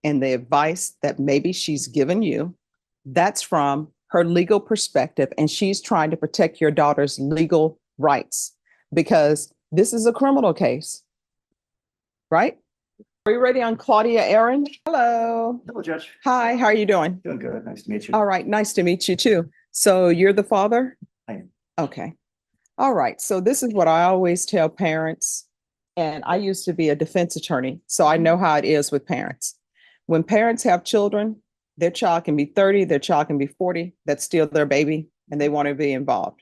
and the advice that maybe she's given you, that's from her legal perspective, and she's trying to protect your daughter's legal rights because this is a criminal case, right? Are you ready on Claudia Aaron? Hello. Hello, Judge. Hi, how are you doing? Doing good. Nice to meet you. All right, nice to meet you too. So you're the father? I am. Okay. All right. So this is what I always tell parents. And I used to be a defense attorney, so I know how it is with parents. When parents have children, their child can be 30, their child can be 40, that's still their baby, and they want to be involved.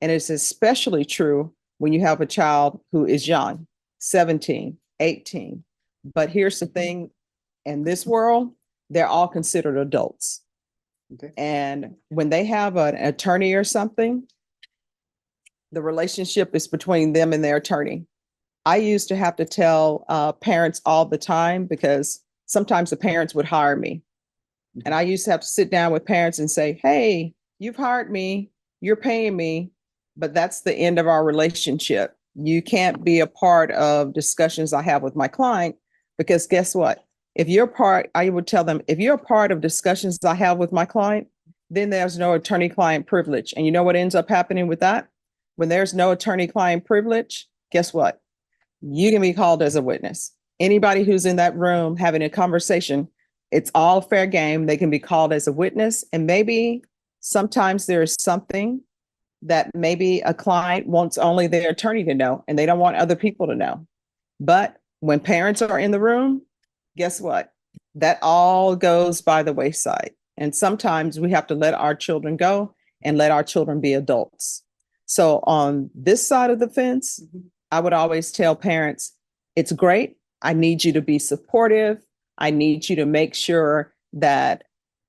And it's especially true when you have a child who is young, 17, 18. But here's the thing, in this world, they're all considered adults. Okay. And when they have an attorney or something, the relationship is between them and their attorney. I used to have to tell parents all the time because sometimes the parents would hire me. And I used to have to sit down with parents and say, hey, you've hired me, you're paying me, but that's the end of our relationship. You can't be a part of discussions I have with my client because guess what? If you're part, I would tell them, if you're a part of discussions I have with my client, then there's no attorney-client privilege. And you know what ends up happening with that? When there's no attorney-client privilege, guess what? You can be called as a witness. Anybody who's in that room having a conversation, it's all fair game. They can be called as a witness. And maybe sometimes there's something that maybe a client wants only their attorney to know, and they don't want other people to know. But when parents are in the room, guess what? That all goes by the wayside. And sometimes we have to let our children go and let our children be adults. So on this side of the fence, I would always tell parents, it's great. I need you to be supportive. I need you to make sure that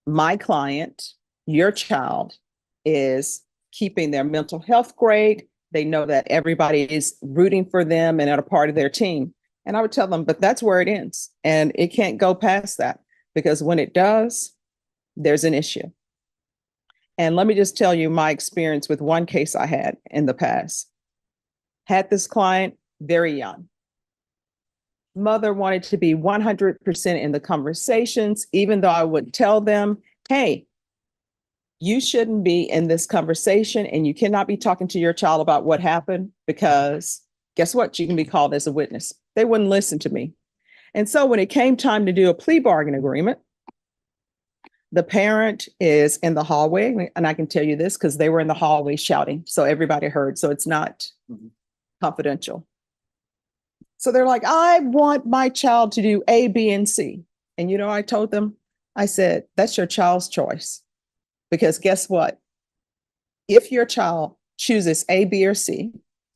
my client, your child, is keeping their mental health great. They know that everybody is rooting for them and are a part of their team. And I would tell them, but that's where it ends. And it can't go past that because when it does, there's an issue. And let me just tell you my experience with one case I had in the past. Had this client very young. Mother wanted to be 100% in the conversations, even though I would tell them, hey, you shouldn't be in this conversation and you cannot be talking to your child about what happened because guess what? You can be called as a witness. They wouldn't listen to me. And so when it came time to do a plea bargain agreement, the parent is in the hallway, and I can tell you this because they were in the hallway shouting, so everybody heard, so it's not confidential. So they're like, I want my child to do A, B, and C. And you know, I told them, I said, that's your child's choice. Because guess what? If your child chooses A, B, or C,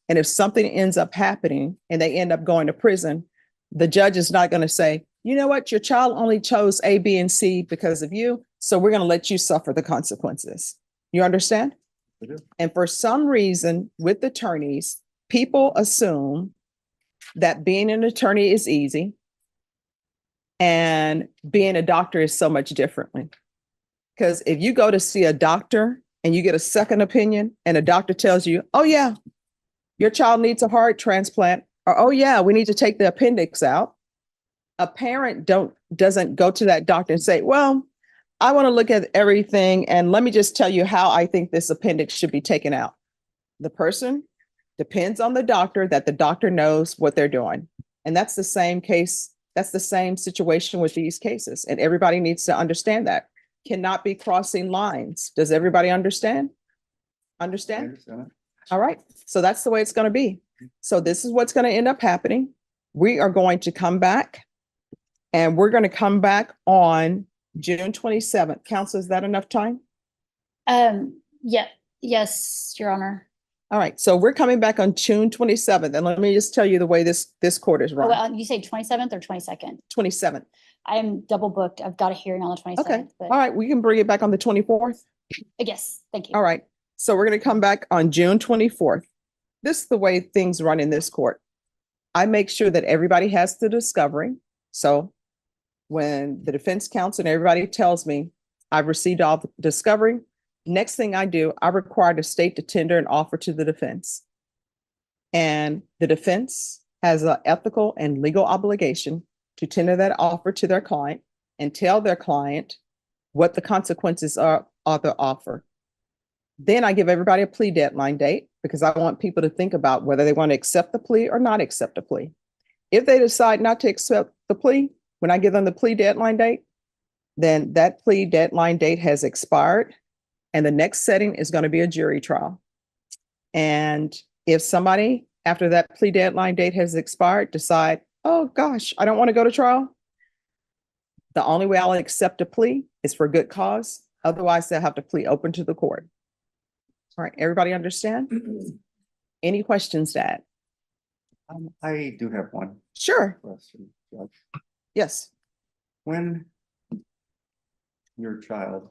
and if something ends up happening and they end up going to prison, the judge is not going to say, you know what, your child only chose A, B, and C because of you, so we're going to let you suffer the consequences. You understand? I do. And for some reason, with attorneys, people assume that being an attorney is easy and being a doctor is so much differently. Because if you go to see a doctor and you get a second opinion and a doctor tells you, oh yeah, your child needs a heart transplant, or oh yeah, we need to take the appendix out. A parent doesn't go to that doctor and say, well, I want to look at everything and let me just tell you how I think this appendix should be taken out. The person depends on the doctor, that the doctor knows what they're doing. And that's the same case. That's the same situation with these cases. And everybody needs to understand that. Cannot be crossing lines. Does everybody understand? Understand? All right. So that's the way it's going to be. So this is what's going to end up happening. We are going to come back and we're going to come back on June 27th. Counsel, is that enough time? Yeah. Yes, Your Honor. All right. So we're coming back on June 27th. And let me just tell you the way this court is run. Oh, well, you say 27th or 22nd? 27th. I am double booked. I've got a hearing on the 27th. Okay. But All right. We can bring it back on the 24th. yes, thank you. All right. So we're going to come back on June 24th. This is the way things run in this court. I make sure that everybody has the discovery. So when the defense counsel and everybody tells me I've received all the discovery, next thing I do, I require the state to tender an offer to the defense. And the defense has an ethical and legal obligation to tender that offer to their client. and tell their client what the consequences are of the offer. Then I give everybody a plea deadline date because I want people to think about whether they want to accept the plea or not accept the plea. If they decide not to accept the plea, when I give them the plea deadline date, then that plea deadline date has expired and the next setting is going to be a jury trial. And if somebody after that plea deadline date has expired decide, oh gosh, I don't want to go to trial, the only way I'll accept a plea is for good cause. Otherwise, they'll have to plea open to the court. All right, everybody understand? Any questions, Dad? I do have one Sure. question, Judge. Yes. When your child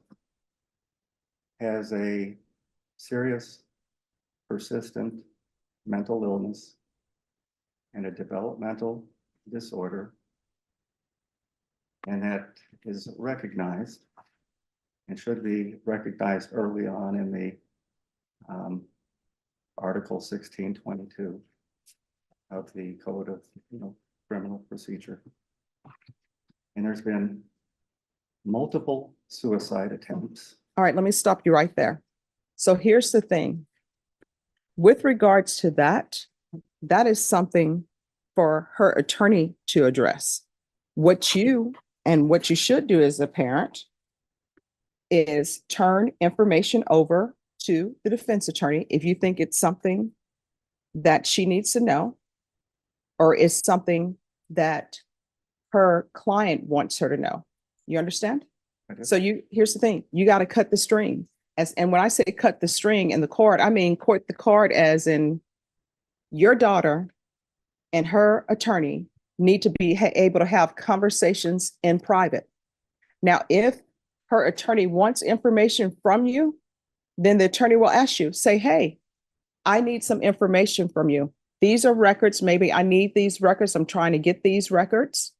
has a serious, persistent mental illness and a developmental disorder, and that is recognized and should be recognized early on in the Article 1622 of the Code of Criminal Procedure. And there's been multiple suicide attempts. All right, let me stop you right there. So here's the thing. With regards to that, that is something for her attorney to address. What you should do as a parent is turn information over to the defense attorney if you think it's something that she needs to know or is something that her client wants her to know. You understand? So here's the thing, you got to cut the string. And when I say cut the string in the court, I mean court the card as in your daughter and her attorney need to be able to have conversations in private. Now, if her attorney wants information from you, then the attorney will ask you, say, hey, I need some information from you. These are records. Maybe I need these records. I'm trying to get these records.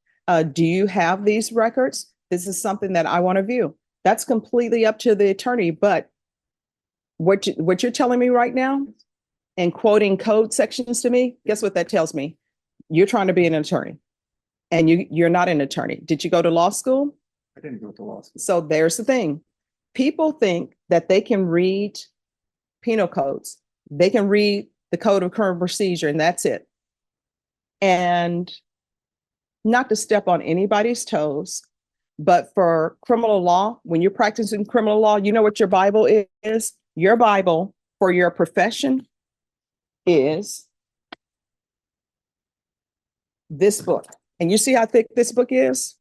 Do you have these records? This is something that I want to view. That's completely up to the attorney. But what you're telling me right now and quoting code sections to me, guess what that tells me? You're trying to be an attorney and you're not an attorney. Did you go to law school? I didn't go to law school. So there's the thing. People think that they can read penal codes. They can read the Code of Criminal Procedure and that's it. And not to step on anybody's toes, but for criminal law, when you're practicing criminal law, you know what your Bible is? Your Bible for your profession is this book. And you see how thick this book is?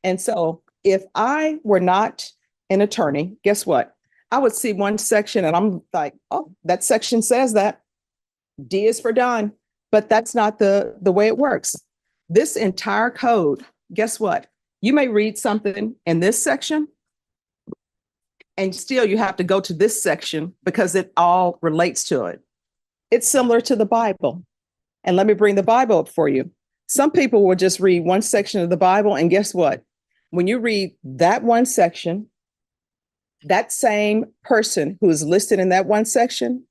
And so if I were not an attorney, guess what? I would see one section and I'm like, oh, that section says that. D is for done. But that's not the way it works. This entire code, guess what? You may read something in this section and still you have to go to this section because it all relates to it. It's similar to the Bible. And let me bring the Bible up for you. Some people will just read one section of the Bible and guess what? When you read that one section, that same person who is listed in that one section,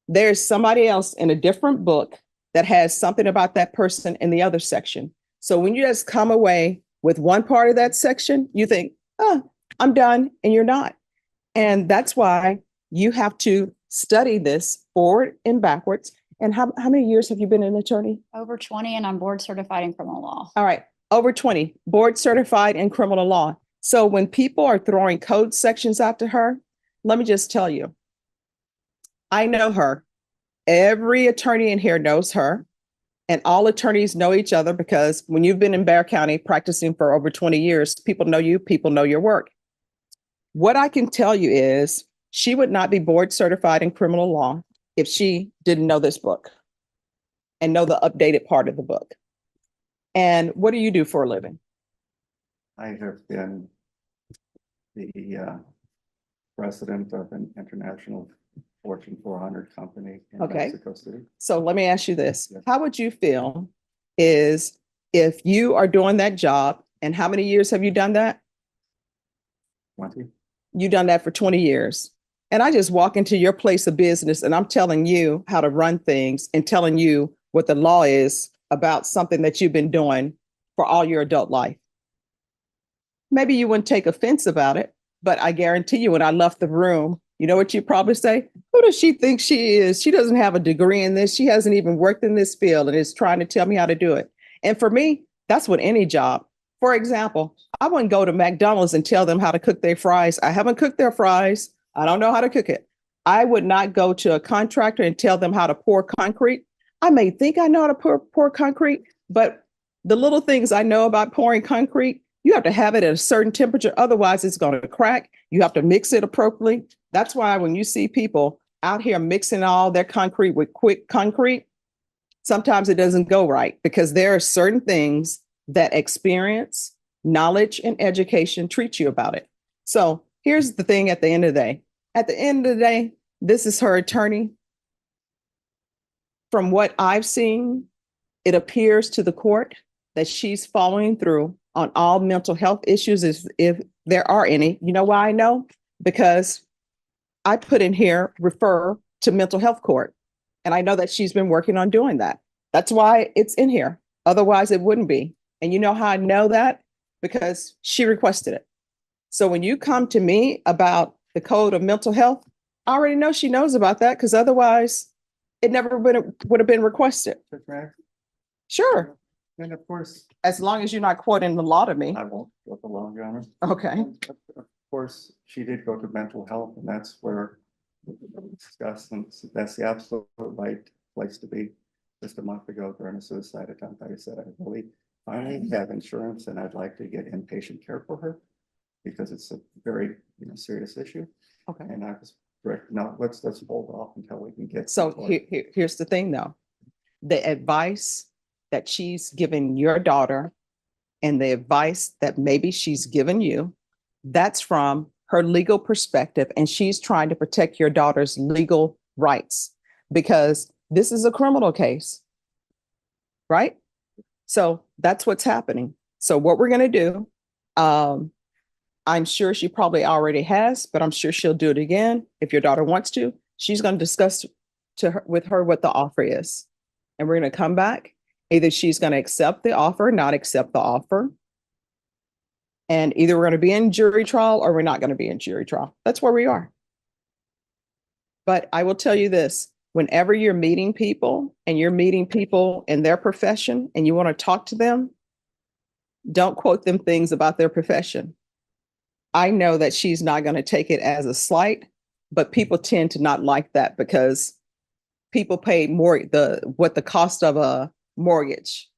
there's somebody else in a different book that has something about that person in the other section. So when you just come away with one part of that section, you think, oh, I'm done, and you're not. And that's why you have to study this forward and backwards. And how many years have you been an attorney? Over 20, and I'm board certified in criminal law. All right, over 20, board certified in criminal law. So when people are throwing code sections out to her, let me just tell you, I know her. Every attorney in here knows her. And all attorneys know each other because when you've been in Bexar County practicing for over 20 years, people know you, people know your work. What I can tell you is she would not be board certified in criminal law if she didn't know this book and know the updated part of the book. And what do you do for a living? I have been the president of an international Fortune 400 company in Okay. Mexico City. So let me ask you this. Yes. How would you feel is if you are doing that job, and how many years have you done that? 20. You've done that for 20 years. And I just walk into your place of business and I'm telling you how to run things and telling you what the law is about something that you've been doing for all your adult life. maybe you wouldn't take offense about it, but I guarantee you when I left the room, you know what you'd probably say? Who does she think she is? She doesn't have a degree in this. She hasn't even worked in this field and is trying to tell me how to do it. And for me, that's with any job. For example, I wouldn't go to McDonald's and tell them how to cook their fries. I haven't cooked their fries. I don't know how to cook it. I would not go to a contractor and tell them how to pour concrete. I may think I know how to pour concrete, but the little things I know about pouring concrete, you have to have it at a certain temperature. Otherwise, it's going to crack. You have to mix it appropriately. That's why when you see people out here mixing all their concrete with quick concrete, sometimes it doesn't go right because there are certain things that experience, knowledge, and education treat you about it. So here's the thing at the end of the day. At the end of the day, this is her attorney. From what I've seen, it appears to the court that she's following through on all mental health issues if there are any. You know why I know? Because I put in here, refer to mental health court. And I know that she's been working on doing that. That's why it's in here. Otherwise, it wouldn't be. And you know how I know that? Because she requested it. So when you come to me about the code of mental health, I already know she knows about that because otherwise it never would have been requested. Judge Mack? Sure. And of course, As long as you're not quoting the law to me. I won't go the long, Your Honor. Okay. Of course, she did go to mental health and that's where we discussed, and that's the absolute right place to be. Just a month ago during a suicide attempt, I said, I really finally have insurance and I'd like to get inpatient care for her because it's a very, serious issue. Okay. And I was direct, no, let's hold off until we can get. So here's the thing though. The advice that she's given your daughter and the advice that maybe she's given you, that's from her legal perspective. And she's trying to protect your daughter's legal rights because this is a criminal case, right? So that's what's happening. So what we're going to do, I'm sure she probably already has, but I'm sure she'll do it again. If your daughter wants to, she's going to discuss with her what the offer is. And we're going to come back. Either she's going to accept the offer, not accept the offer. And either we're going to be in jury trial or we're not going to be in jury trial. That's where we are. But I will tell you this, whenever you're meeting people and you're meeting people in their profession and you want to talk to them, don't quote them things about their profession. I know that she's not going to take it as a slight, but people tend to not like that because people pay more what the cost of a mortgage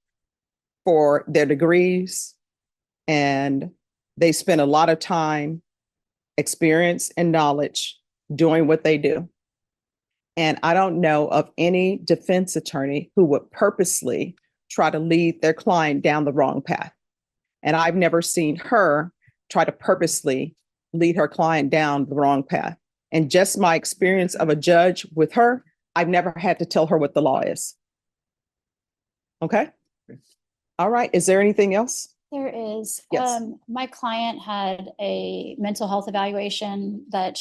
for their degrees, and they spend a lot of time, experience, and knowledge doing what they do. And I don't know of any defense attorney who would purposely try to lead their client down the wrong path. And I've never seen her try to purposely lead her client down the wrong path. And just my experience of a judge with her, I've never had to tell her what the law is. Okay. All right. Is there anything else? There is. Yes. My client had a mental health evaluation that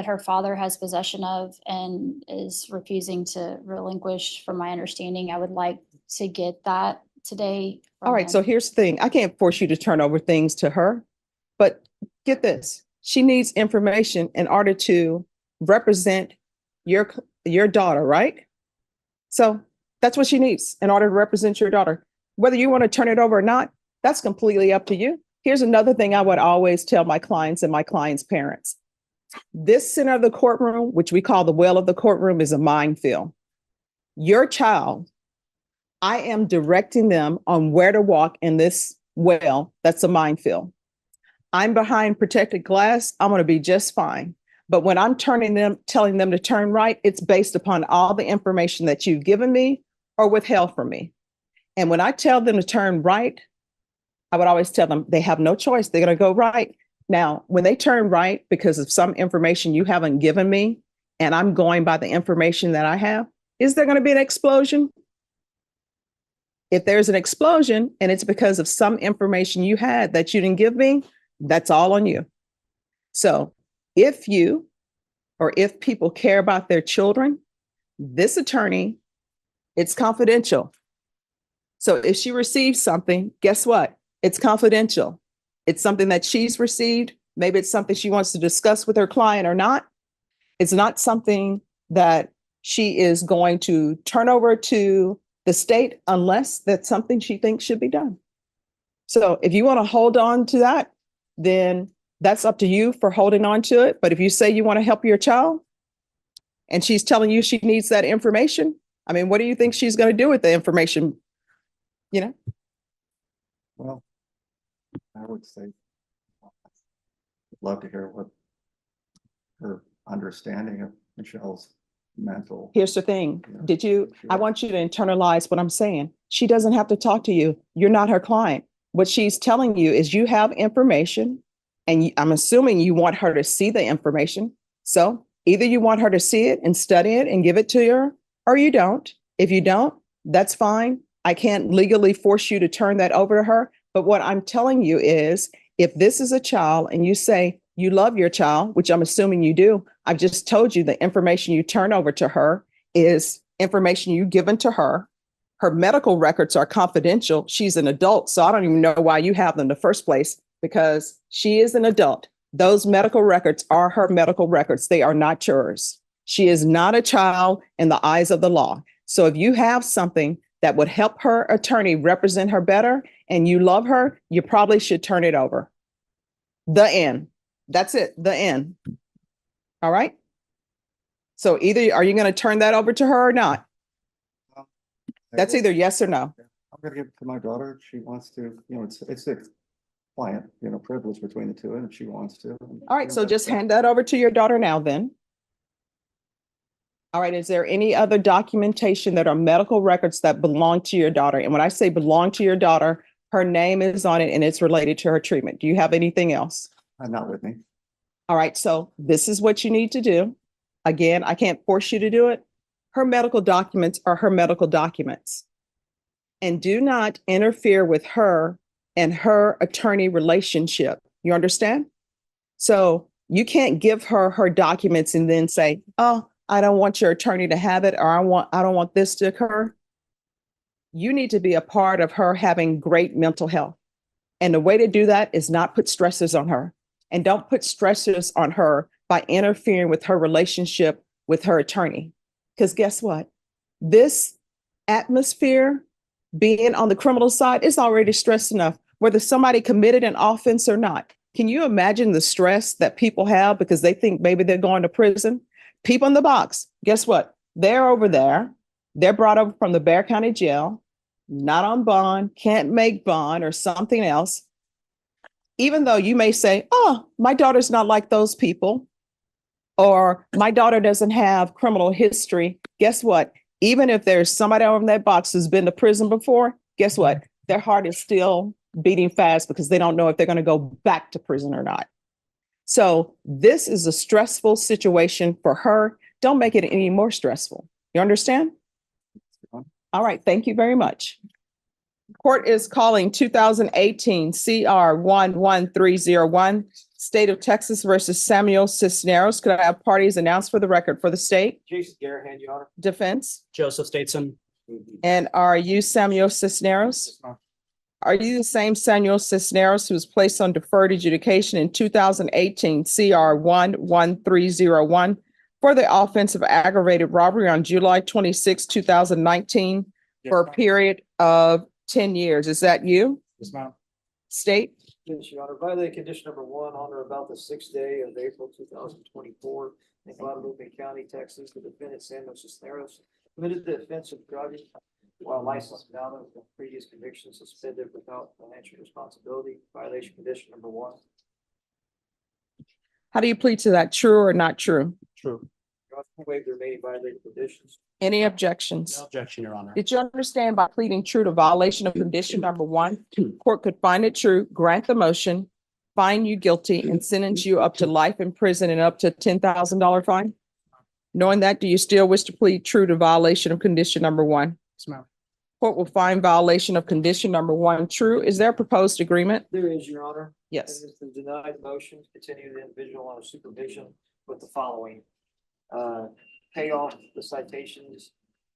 her father has possession of and is refusing to relinquish, from my understanding. I would like to get that today. All right. So here's the thing. I can't force you to turn over things to her, but get this. She needs information in order to represent your daughter, right? So that's what she needs in order to represent your daughter. Whether you want to turn it over or not, that's completely up to you. Here's another thing I would always tell my clients and my clients' parents. This center of the courtroom, which we call the well of the courtroom, is a minefield. Your child, I am directing them on where to walk in this well. That's a minefield. I'm behind protected glass. I'm going to be just fine. But when I'm telling them to turn right, it's based upon all the information that you've given me or withheld from me. And when I tell them to turn right, I would always tell them they have no choice. They're going to go right. Now, when they turn right because of some information you haven't given me, and I'm going by the information that I have, is there going to be an explosion? If there's an explosion and it's because of some information you had that you didn't give me, that's all on you. So if you or if people care about their children, this attorney, it's confidential. So if she receives something, guess what? It's confidential. It's something that she's received. Maybe it's something she wants to discuss with her client or not. It's not something that she is going to turn over to the state unless that's something she thinks should be done. So if you want to hold on to that, then that's up to you for holding on to it. But if you say you want to help your child and she's telling you she needs that information, I mean, what do you think she's going to do with the information? You know? Well, I would say, love to hear what her understanding of Michelle's mental. Here's the thing. Yeah, Did you, I sure. want you to internalize what I'm saying. She doesn't have to talk to you. You're not her client. What she's telling you is you have information and I'm assuming you want her to see the information. So either you want her to see it and study it and give it to her, or you don't. If you don't, that's fine. I can't legally force you to turn that over to her. But what I'm telling you is if this is a child and you say you love your child, which I'm assuming you do, I've just told you the information you turn over to her is information you've given to her. Her medical records are confidential. She's an adult, so I don't even know why you have them in the first place because she is an adult. Those medical records are her medical records. They are not yours. She is not a child in the eyes of the law. So if you have something that would help her attorney represent her better and you love her, you probably should turn it over. The end. That's it. The end. All right. So either are you going to turn that over to her or not? That's either yes or no. I'm gonna give it to my daughter. If she wants to, it's a client, privilege between the two, and if she wants to. All right. So just hand that over to your daughter now then. All right. Is there any other documentation that are medical records that belong to your daughter? And when I say belong to your daughter, her name is on it and it's related to her treatment. Do you have anything else? Not with me. All right. So this is what you need to do. Again, I can't force you to do it. Her medical documents are her medical documents. And do not interfere with her and her attorney relationship. You understand? So you can't give her her documents and then say, oh, I don't want your attorney to have it, or I don't want this to occur. You need to be a part of her having great mental health. And the way to do that is not put stressors on her. And don't put stressors on her by interfering with her relationship with her attorney. Because guess what? This atmosphere, being on the criminal side, is already stressed enough, whether somebody committed an offense or not. Can you imagine the stress that people have because they think maybe they're going to prison? People in the box, guess what? They're over there. They're brought over from the Bexar County Jail, not on bond, can't make bond or something else. Even though you may say, oh, my daughter's not like those people, or my daughter doesn't have criminal history. Guess what? Even if there's somebody over in that box who's been to prison before, guess what? Their heart is still beating fast because they don't know if they're going to go back to prison or not. So this is a stressful situation for her. Don't make it any more stressful. You understand? All right. Thank you very much. Court is calling 2018 CR 11301, State of Texas versus Samuel Cisneros. Could I have parties announced for the record for the state? Jason Garahan, Your Honor. Defense. Joseph Stateson. And are you Samuel Cisneros? Are you the same Samuel Cisneros who was placed on deferred adjudication in 2018 CR 11301 for the offense of aggravated robbery on July 26, 2019 for a period of 10 years? Is that you? Yes, ma'am. State? Yes, Your Honor. Violated condition number 1 on or about the 6th day of April 2024 in Guadalupe County, Texas. The defendant, Samuel Cisneros, committed the offense of driving while licensed valid with previous conviction suspended without financial responsibility. Violation condition number 1. How do you plead to that? True or not true? True. Your Honor, waive the remaining violated conditions. Any objections? No objection, Your Honor. Did you understand by pleading true to violation of condition number 1, court could find it true, grant the motion, find you guilty, and sentence you up to life in prison and up to $10,000 fine? Knowing that, do you still wish to plead true to violation of condition number 1? Yes, ma'am. Court will find violation of condition number 1 true. Is there a proposed agreement? There is, Your Honor. Yes. And it's the denied motion to continue the individual on supervision with the following. Pay off the citations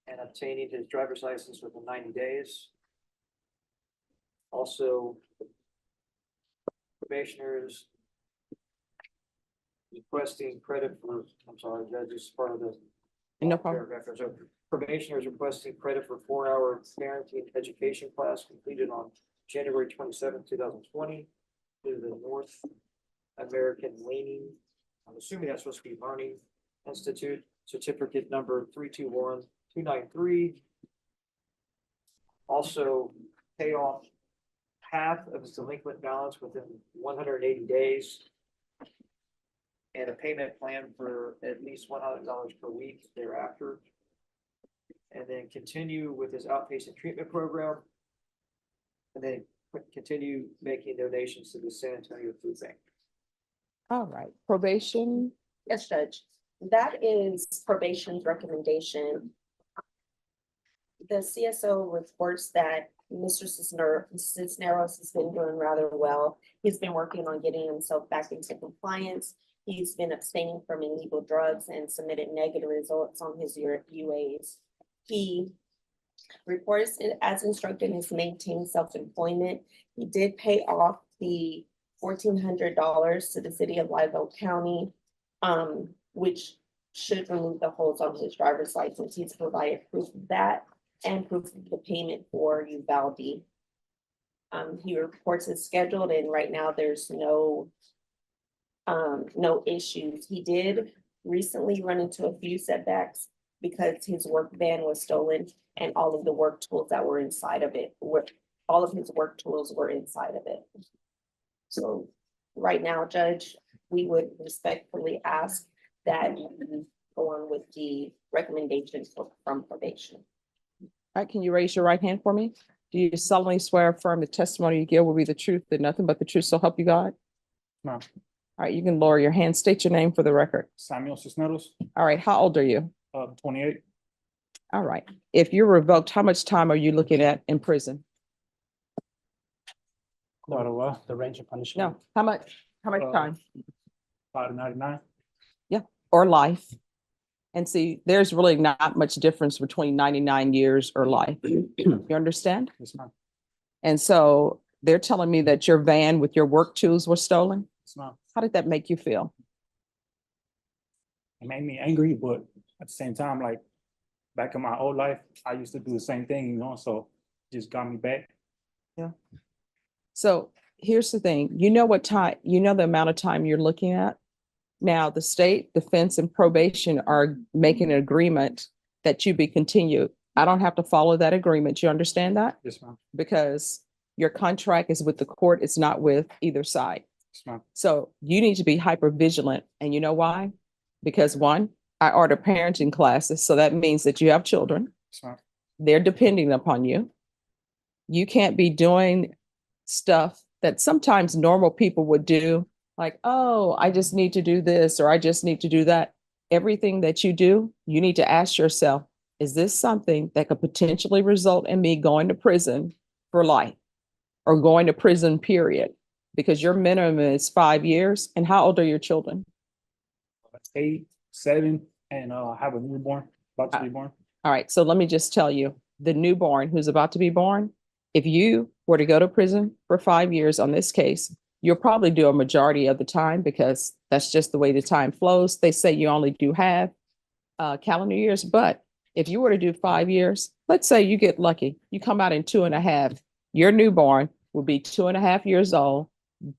and obtaining his driver's license within 90 days. Also, probationers requesting credit for, I'm sorry, Judge, this is part of the No problem. paragraph there. So probationers requesting credit for 4-hour parenting education class completed on January 27th, 2020 to the North American Leaning, I'm assuming that's supposed to be Learning Institute, certificate number 321293. Also pay off half of his delinquent balance within 180 days. And a payment plan for at least $100 per week thereafter. And then continue with his outpatient treatment program. And then continue making donations to the San Antonio Food Bank. All right, probation. Yes, Judge. That is probation's recommendation. The CSO reports that Mr. Cisneros has been doing rather well. He's been working on getting himself back into compliance. He's been abstaining from illegal drugs and submitted negative results on his UAs. He reports it as instructed is maintain self-employment. He did pay off the $1,400 to the city of Live Oak County, which should remove the holds on his driver's license. He's provided proof of that and proof of the payment for Uvalde. He reports it's scheduled and right now there's no issues. He did recently run into a few setbacks because his work van was stolen and all of the work tools that were inside of it all of his work tools were inside of it. So right now, Judge, we would respectfully ask that you go on with the recommendations from probation. All right, can you raise your right hand for me? Do you solemnly swear or affirm the testimony you give will be the truth, and nothing but the truth, so help you God? No. All right, you can lower your hand. State your name for the record. Samuel Cisneros, All right, how old are you? 28. All right. If you're revoked, how much time are you looking at in prison? Quite a while. The range of punishment. No, how much Uh, time? 599. Or life? And see, there's really not much difference between 99 years or life. You understand? Yes, ma'am. And so they're telling me that your van with your work tools were stolen. Yes, ma'am. How did that make you feel? It made me angry, but at the same time, like back in my old life, I used to do the same thing, so it just got me back. So here's the thing, you know what time, you know the amount of time you're looking at? Now, the state, defense, and probation are making an agreement that you be continued. I don't have to follow that agreement. You understand that? Yes, ma'am. Because your contract is with the court, it's not with either side. Yes, ma'am. So you need to be hyper vigilant. And you know why? Because one, I order parenting classes. So that means that you have children. Yes, ma'am. They're depending upon you. You can't be doing stuff that sometimes normal people would do. Like, oh, I just need to do this, or I just need to do that. Everything that you do, you need to ask yourself, is this something that could potentially result in me going to prison for life or going to prison, period? Because your minimum is 5 years. And how old are your children? 8, 7, and I have a newborn about to be born. All right. So let me just tell you, the newborn who's about to be born, if you were to go to prison for 5 years on this case, you'll probably do a majority of the time because that's just the way the time flows. They say you only do half calendar years, but if you were to do 5 years, let's say you get lucky, you come out in 2.5, your newborn will be 2.5 years old,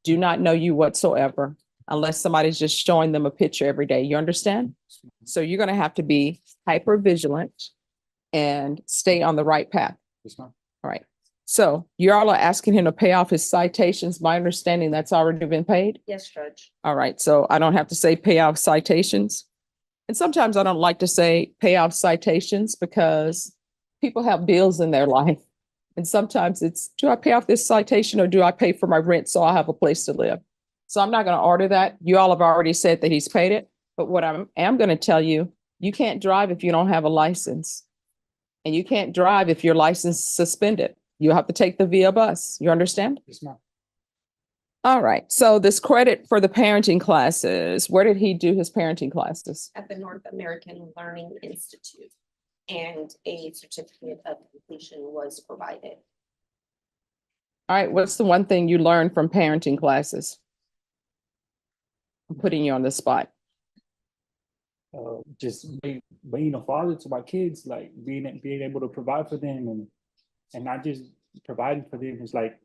do not know you whatsoever, unless somebody's just showing them a picture every day. You understand? So you're going to have to be hyper vigilant and stay on the right path. Yes, ma'am. All right. So you all are asking him to pay off his citations. My understanding that's already been paid. Yes, Judge. All right. So I don't have to say pay off citations. And sometimes I don't like to say pay off citations because people have bills in their life. And sometimes it's, do I pay off this citation or do I pay for my rent so I'll have a place to live? So I'm not going to order that. You all have already said that he's paid it. But what I am going to tell you, you can't drive if you don't have a license. And you can't drive if your license is suspended. You have to take the via bus. You understand? Yes, ma'am. All right. So this credit for the parenting classes, where did he do his parenting classes? At the North American Learning Institute, and a certificate of completion was provided. All right, what's the one thing you learned from parenting classes? I'm putting you on the spot. Just being a father to my kids, like being able to provide for them and not just providing for them, it's like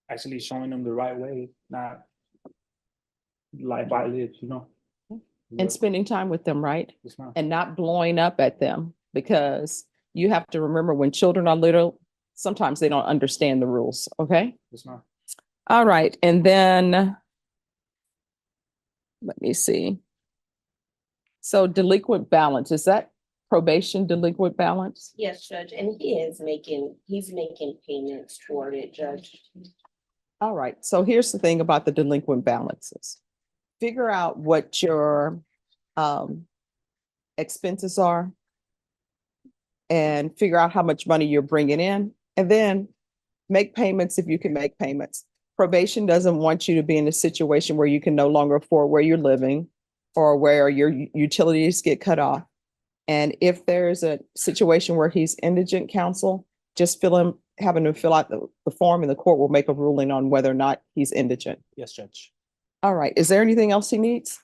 actually showing them the right way, not life I live, you know. And spending time with them, right? Yes, ma'am. And not blowing up at them, because you have to remember when children are little, sometimes they don't understand the rules, okay? Yes, ma'am. All right, and then let me see. So delinquent balance, is that probation delinquent balance? Yes, Judge, and he's making payments toward it, Judge. All right, so here's the thing about the delinquent balances. Figure out what your expenses are and figure out how much money you're bringing in, and then make payments if you can make payments. Probation doesn't want you to be in a situation where you can no longer afford where you're living or where your utilities get cut off. And if there's a situation where he's indigent, counsel, just having him fill out the form, and the court will make a ruling on whether or not he's indigent. Yes, Judge. All right, is there anything else he needs?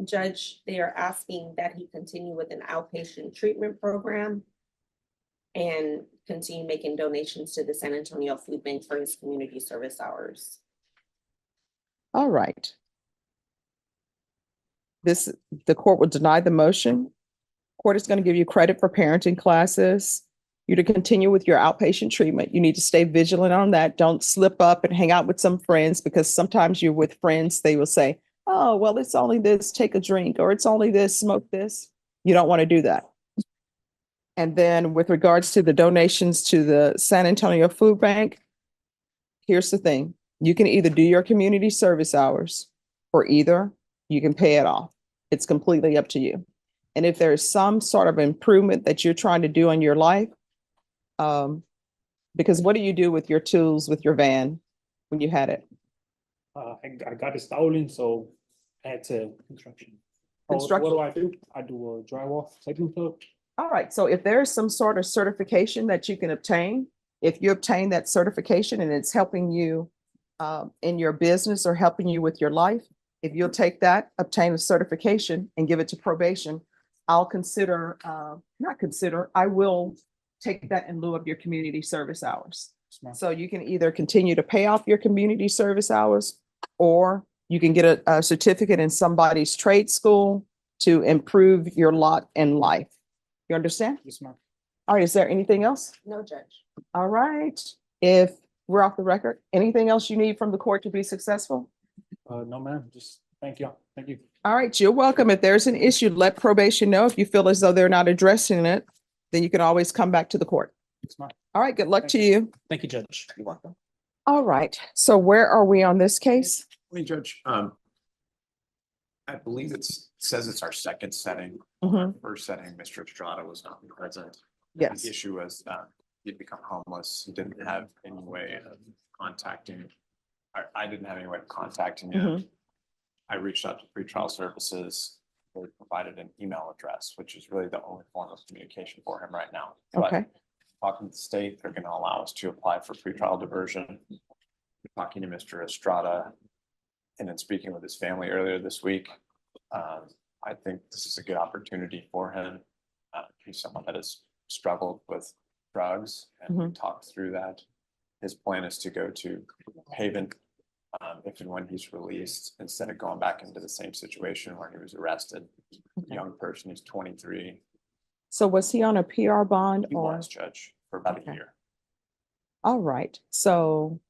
Judge, they are asking that he continue with an outpatient treatment program and continue making donations to the San Antonio Food Bank for his community service hours. All right. The court will deny the motion. Court is going to give you credit for parenting classes. You to continue with your outpatient treatment. You need to stay vigilant on that. Don't slip up and hang out with some friends, because sometimes you're with friends, they will say, oh, well, it's only this, take a drink, or it's only this, smoke this. You don't want to do that. And then with regards to the donations to the San Antonio Food Bank, here's the thing. You can either do your community service hours, or either you can pay it off. It's completely up to you. And if there's some sort of improvement that you're trying to do in your life, because what do you do with your tools, with your van when you had it? I got it stolen, so I had to construction. Construction. What do? I do a drywall cycling club. All right, so if there's some sort of certification that you can obtain, if you obtain that certification and it's helping you in your business or helping you with your life, if you'll take that, obtain a certification and give it to probation, I'll I will take that in lieu of your community service hours. Yes, ma'am. So you can either continue to pay off your community service hours, or you can get a certificate in somebody's trade school to improve your lot in life. You understand? Yes, ma'am. All right, is there anything else? No, Judge. All right, if we're off the record, anything else you need from the court to be successful? No, ma'am. Just thank you. Thank you. All right, you're welcome. If there's an issue, let probation know. If you feel as though they're not addressing it, then you can always come back to the court. Yes, ma'am. All right, good luck to you. Thank you, Judge. You're welcome. All right, so where are we on this case? Hey, Judge, I believe says it's our second setting. Mhm. First setting, Mr. Estrada was not present. Yes. The issue was, he'd become homeless. He didn't have any way of contacting. I didn't have any way of contacting him. Mhm. I reached out to pretrial services. They provided an email address, which is really the only form of communication for him right now. But Okay. talking to the state, they're gonna allow us to apply for pretrial diversion. Talking to Mr. Estrada and then speaking with his family earlier this week. I think this is a good opportunity for him. He's someone that has struggled with drugs, and we talked through that. His plan is to go to Haven if and when he's released, instead of going back into the same situation where he was arrested. Young person, he's 23. So was he on a PR bond He or? was, Judge, for about Okay. a year. All right, so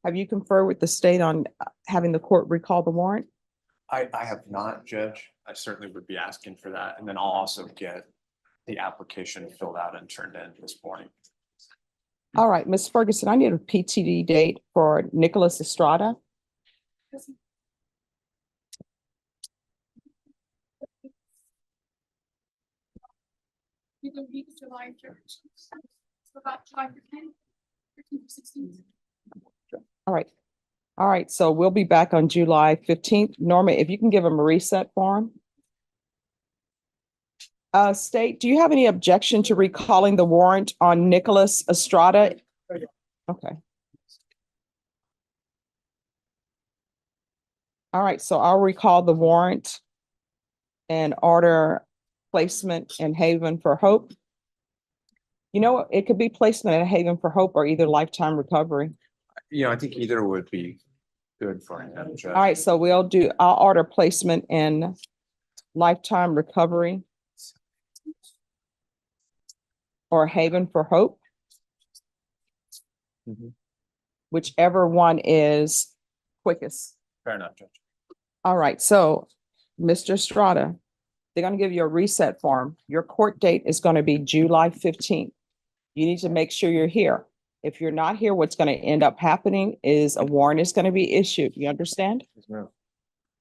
have you conferred with the state on having the court recall the warrant? I have not, Judge. I certainly would be asking for that. And then I'll also get the application filled out and turned in this morning. All right, Ms. Ferguson, I need a PTD date for Nicholas Estrada. July 3rd. About July 10th, 16th. All right. All right, so we'll be back on July 15th. Norma, if you can give him a reset form. State, do you have any objection to recalling the warrant on Nicholas Estrada? Okay. All right, so I'll recall the warrant and order placement in Haven for Hope. You know, what? It could be placement at Haven for Hope or either lifetime recovery. You know, I think either would be good for him. Judge. All right, so I'll order placement in lifetime recovery or Haven for Hope. Mhm. Whichever one is quickest. Fair enough, Judge. All right, so Mr. Estrada, they're gonna give you a reset form. Your court date is gonna be July 15th. You need to make sure you're here. If you're not here, what's gonna end up happening is a warrant is gonna be issued. You understand? Yes, ma'am.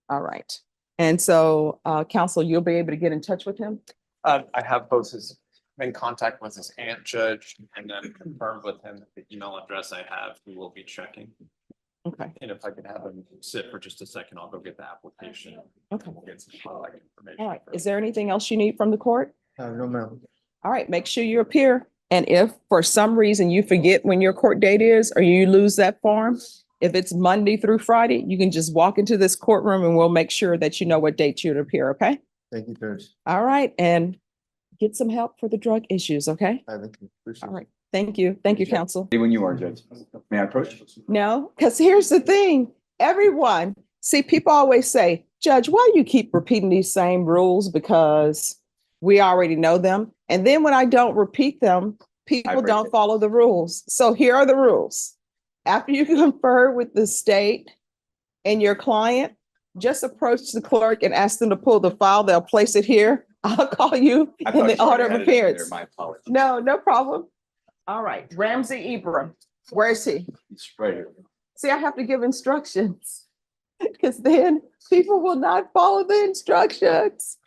All right. And so, counsel, you'll be able to get in touch with him? I have both in contact with his aunt, Judge, and then confirmed with him the email address I have, who will be checking. Okay, And if I could have him sit for just a second, I'll go get the application. okay. We'll get some contact information. All right. Is there anything else you need from the court? No, ma'am. All right, make sure you appear. And if for some reason you forget when your court date is, or you lose that form, if it's Monday through Friday, you can just walk into this courtroom and we'll make sure that you know what date you'd appear, okay? Thank you, Judge. All right, and get some help for the drug issues, okay? I think. Appreciate All right, thank you. Thank you, counsel. When you are, Judge. May I approach? No, because here's the thing, everyone, see, people always say, Judge, why do you keep repeating these same rules? Because we already know them. And then when I don't repeat them, people break don't it. follow the rules. So here are the rules. After you confer with the state and your client, just approach the clerk and ask them to pull the file. They'll place it here. I'll call you I in thought the you already order of had it in there. appearance. My apologies. No, no problem. All right, Ramsey Ibram, where is he? It's right here. See, I have to give instructions because then people will not follow the instructions.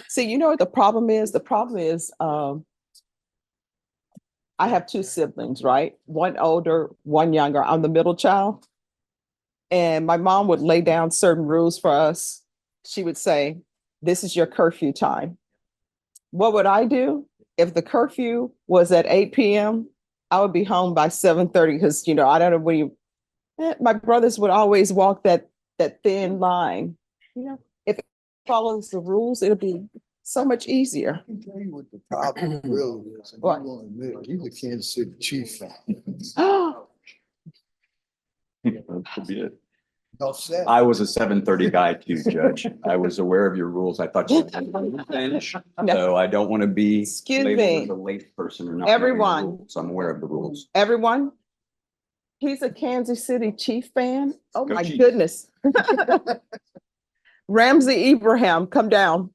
See, you know what the problem is? The problem is, I have two siblings, right? One older, one younger. I'm the middle child. And my mom would lay down certain rules for us. She would say, this is your curfew time. What would I do? If the curfew was at 8 p.m., I would be home by 7:30 because, you know, I don't know when you, my brothers would always walk that thin line. You know, if it follows the rules, it'll be so much easier. I can tell you what the problem really is. And What? you won't admit it. He's a Kansas City Chiefs fan. Could be it. Enough said. I was a 7:30 guy too, Judge. I was aware of your rules. I thought you were bench, No. so I don't want to be Excuse labeled me. as a late person or not. knowing the Everyone. rules. I'm aware of the rules. Everyone, he's a Kansas City Chief fan. Oh Go my Chiefs. goodness. Ramsey Ibrahim, come down.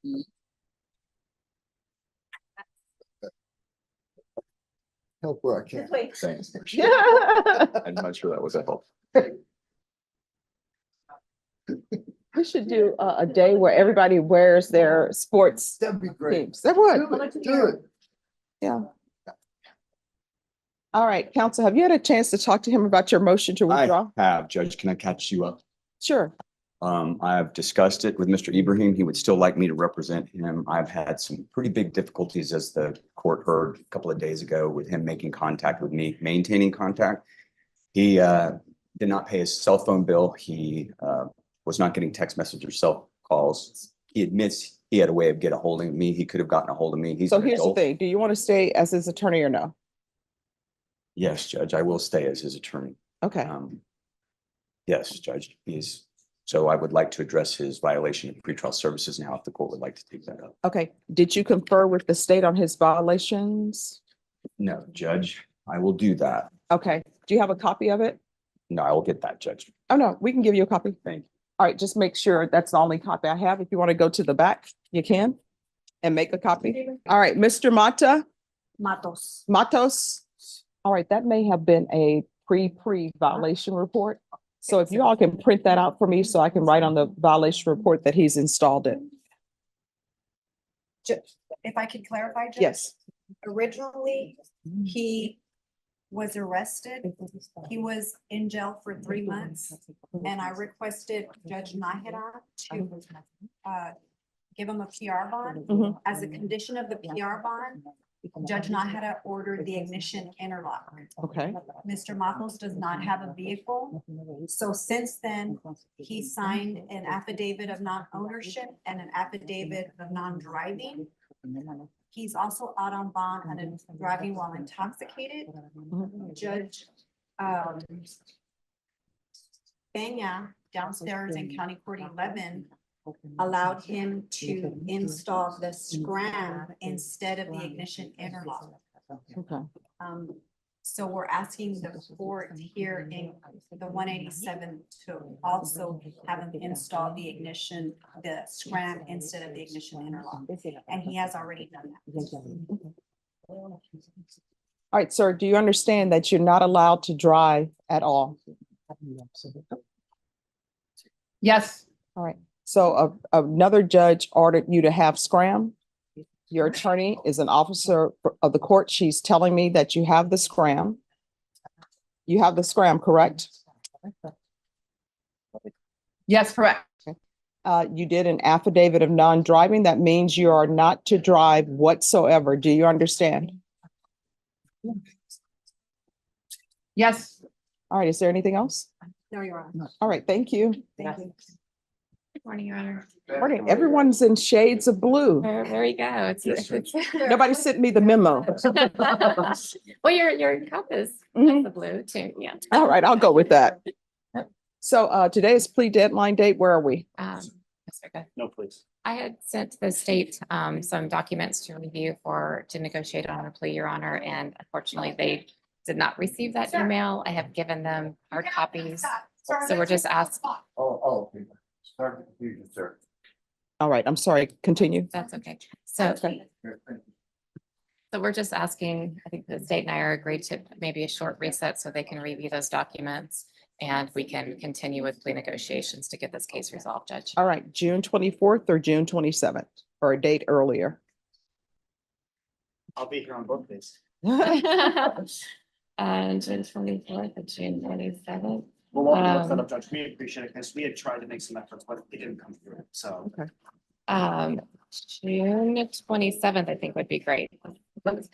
Help where I can. Thanks. Yeah. I'm not sure that was a help. We should do a day where everybody wears their sports That'd be great. teams. That would, Do it, do it. yeah. All right, counsel, have you had a chance to talk to him about your motion to withdraw? I have, Judge. Can I catch you up? Sure. I have discussed it with Mr. Ibrahim. He would still like me to represent him. I've had some pretty big difficulties, as the court heard a couple of days ago, with him making contact with me, maintaining contact. He did not pay his cell phone bill. He was not getting text messages or cell calls. He admits he had a way of getting a hold of me. He could have gotten a hold of me. He's So an here's the adult. thing. Do you want to stay as his attorney or no? Yes, Judge, I will stay as his attorney. Okay. Yes, Judge, so I would like to address his violation of pretrial services now, if the court would like to take that up. Okay. Did you confer with the state on his violations? No, Judge, I will do that. Okay. Do you have a copy of it? No, I will get that, Judge. Oh, no, we can give you a copy. Thank you. All right, just make sure that's the only copy I have. If you want to go to the back, you can and make a copy. All right, Mr. Matos. All right, that may have been a pre violation report. So if you all can print that out for me so I can write on the violation report that he's installed it. If I could clarify, Judge? Yes. Originally, he was arrested. He was in jail for 3 months, and I requested Judge Nahida to give him a PR bond. Mhm. As a condition of the PR bond, Judge Nahara ordered the ignition interlock. Okay, Mr. Matos does not have a vehicle. So since then, he signed an affidavit of non-ownership and an affidavit of non-driving. He's also out on bond and driving while intoxicated. Judge Peña downstairs in County Court 11 allowed him to install the scram instead of the ignition interlock. okay. So we're asking the court here in the 187 to also have him install the ignition, the scram instead of the ignition interlock. And he has already done that. All right, sir, do you understand that you're not allowed to drive at all? Yes. All right, so another judge ordered you to have scram. Your attorney is an officer of the court. She's telling me that you have the scram. You have the scram, correct? Yes, correct. You did an affidavit of non-driving. That means you are not to drive whatsoever. Do you understand? Yes. All right, is there anything else? No, Your Honor. All right, thank you. Thank you. Good morning, Your Honor. Morning. Everyone's in shades of blue. There you go. Nobody sent me the memo. Well, your cup is Mhm. the blue too, yeah. All right, I'll go with that. So today is plea deadline date. Where are we? Yes, sir, go ahead. No, please. I had sent the state some documents to review to negotiate on a plea, Your Honor, and unfortunately they did not receive that email. I have given them hard copies. So we're just asking, Okay. Start the confusion, sir. All right, I'm sorry, continue. that's okay. So we're just asking, I think the state and I are agreed to maybe a short reset so they can review those documents and we can continue with plea negotiations to get this case resolved, Judge. All right, June 24th or June 27th, or a date earlier. I'll be here on both days. And June 24th and June 27th. Well, we'll look that up, Judge. We appreciate it because we had tried to make some efforts, but it didn't come through. So June 27th, I think would be great.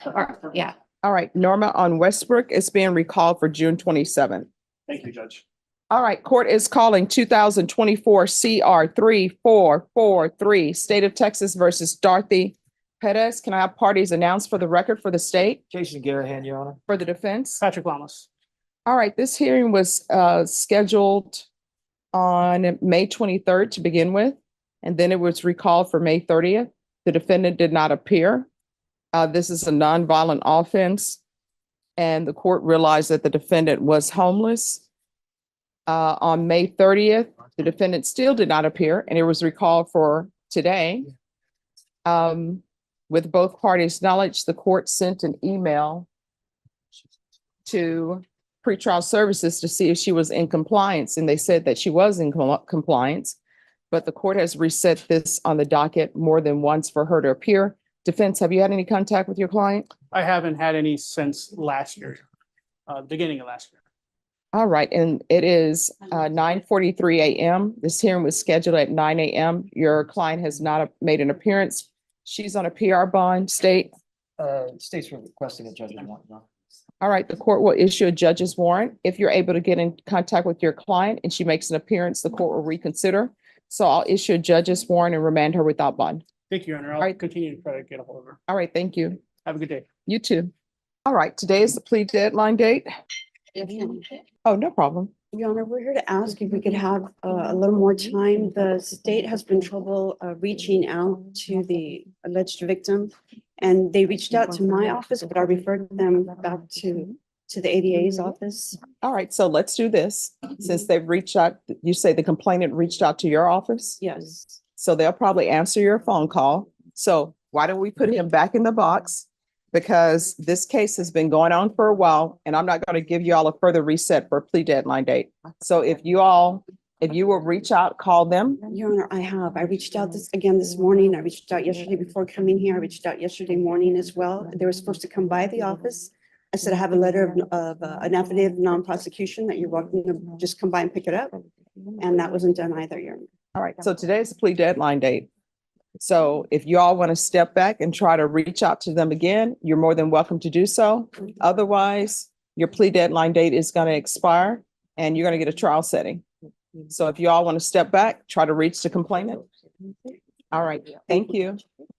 Or, yeah. All right, Norma on Westbrook is being recalled for June 27th. thank you, Judge. All right, court is calling 2024 CR 3443, State of Texas versus Dorothy Perez. Can I have parties announced for the record for the state, Jason Garahan, Your Honor. for the defense? Patrick Lamas. All right, this hearing was scheduled on May 23rd to begin with, and then it was recalled for May 30th. The defendant did not appear. This is a nonviolent offense, and the court realized that the defendant was homeless. On May 30th, the defendant still did not appear, and it was recalled for today. With both parties' knowledge, the court sent an email to pretrial services to see if she was in compliance, and they said that she was in compliance, but the court has reset this on the docket more than once for her to appear. Defense, have you had any contact with your client? I haven't had any since last year, beginning of last year. All right, and it is 9:43 a.m. This hearing was scheduled at 9 a.m. Your client has not made an appearance. She's on a PR bond, state. States were requesting a judge's warrant. All right, the court will issue a judge's warrant. If you're able to get in contact with your client and she makes an appearance, the court will reconsider. So I'll issue a judge's warrant and remand her without bond. Thank you, Your Honor. I'll Right. continue to try to get a hold of her. All right, thank you. Have a good day. You too. All right, today is the plea deadline date. Oh, no problem. Your Honor, we're here to ask if we could have a little more time. The state has been trouble reaching out to the alleged victim. And they reached out to my office, but I referred them back to the ADA's office. All right, so let's do this. Since they've reached out, you say the complainant reached out to your office? Yes. So they'll probably answer your phone call. So why don't we put him back in the box? Because this case has been going on for a while, and I'm not going to give you all a further reset for a plea deadline date. So if you will reach out, call them. Your Honor, I have. I reached out this morning. I reached out yesterday before coming here. I reached out yesterday morning as well. They were supposed to come by the office. I said, I have a letter of an affidavit of non-prosecution that you're welcome to just come by and pick it up. And that wasn't done either, Your Honor. All right, so today is the plea deadline date. So if you all want to step back and try to reach out to them again, you're more than welcome to do so. Otherwise, your plea deadline date is going to expire and you're going to get a trial setting. So if you all want to step back, try to reach the complainant. All right, thank you.